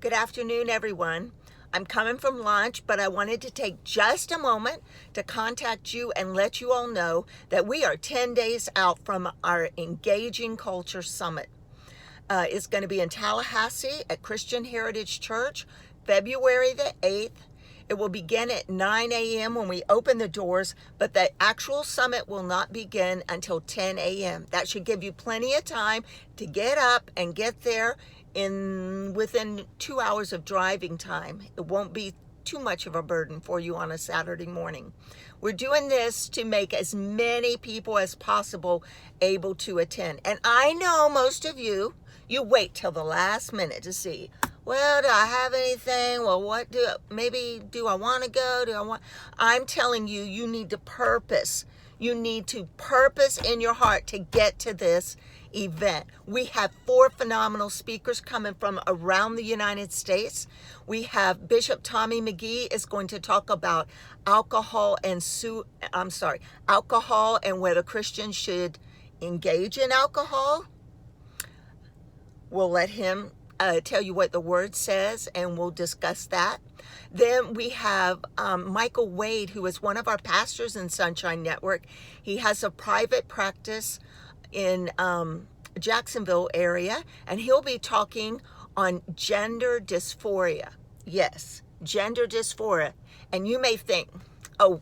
Good afternoon, everyone. I'm coming from lunch, but I wanted to take just a moment to contact you and let you all know that we are 10 days out from our Engaging Culture Summit. It's going to be in Tallahassee at Christian Heritage Church, February the 8th. It will begin at 9 a.m. when we open the doors, but the actual summit will not begin until 10 a.m. That should give you plenty of time to get up and get there within 2 hours of driving time. It won't be too much of a burden for you on a Saturday morning. We're doing this to make as many people as possible able to attend. And I know most of you wait till the last minute to see, well, do I have anything? Well, do I want to go? I'm telling you, you need to purpose. You need to purpose in your heart to get to this event. We have 4 phenomenal speakers coming from around the United States. We have Bishop Tommy McGee is going to talk about alcohol and whether Christians should engage in alcohol. We'll let him tell you what the word says, and we'll discuss that. Then we have Michael Wade, who is one of our pastors in Sunshine Network. He has a private practice in Jacksonville area, and he'll be talking on gender dysphoria. Yes, gender dysphoria. And you may think, oh,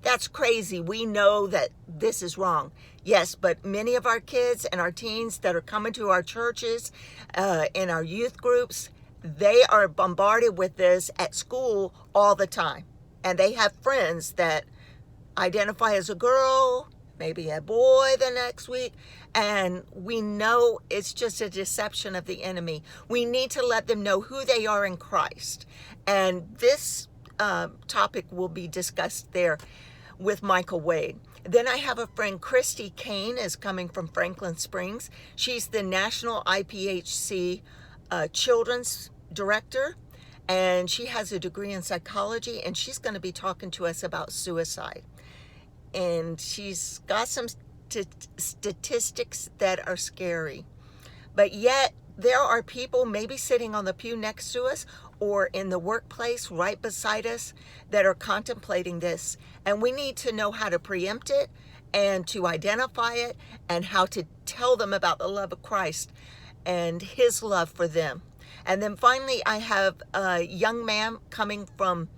that's crazy. We know that this is wrong. Yes, but many of our kids and our teens that are coming to our churches, in our youth groups, they are bombarded with this at school all the time. And they have friends that identify as a girl, maybe a boy the next week, and we know it's just a deception of the enemy. We need to let them know who they are in Christ. And this topic will be discussed there with Michael Wade. Then I have a friend, Christy Kane, is coming from Franklin Springs. She's the National IPHC Children's Director, and she has a degree in psychology, and she's going to be talking to us about suicide. And she's got some statistics that are scary. But yet, there are people maybe sitting on the pew next to us or in the workplace right beside us that are contemplating this. And we need to know how to preempt it and to identify it and how to tell them about the love of Christ and his love for them. And then finally, I have a young man coming from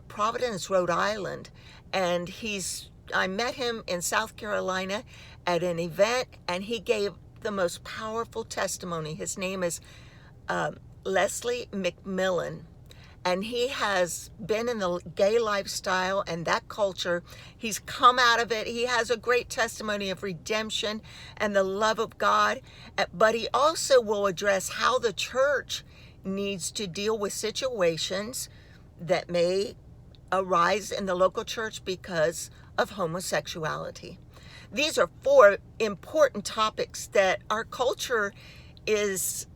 Providence, Rhode Island. And I met him in South Carolina at an event, and he gave the most powerful testimony. His name is Leslie McMillan, and he has been in the gay lifestyle and that culture. He's come out of it. He has a great testimony of redemption and the love of God, but he also will address how the church needs to deal with situations that may arise in the local church because of homosexuality. These are 4 important topics that our culture is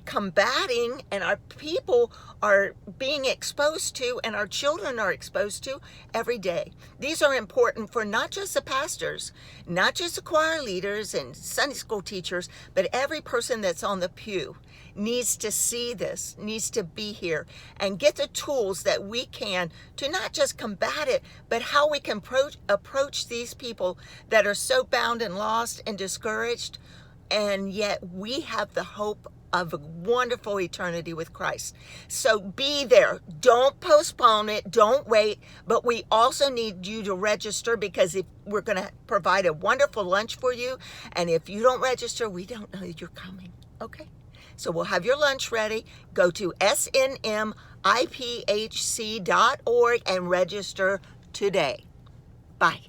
combating and our people are being exposed to and our children are exposed to every day. These are important for not just the pastors, not just the choir leaders and Sunday school teachers, but every person that's on the pew needs to see this, needs to be here and get the tools that we can to not just combat it, but how we can approach these people that are so bound and lost and discouraged, and yet we have the hope of a wonderful eternity with Christ. So be there. Don't postpone it. Don't wait. But we also need you to register, because if we're going to provide a wonderful lunch for you, and if you don't register, we don't know that you're coming. Okay? So we'll have your lunch ready. Go to snmiphc.org and register today. Bye.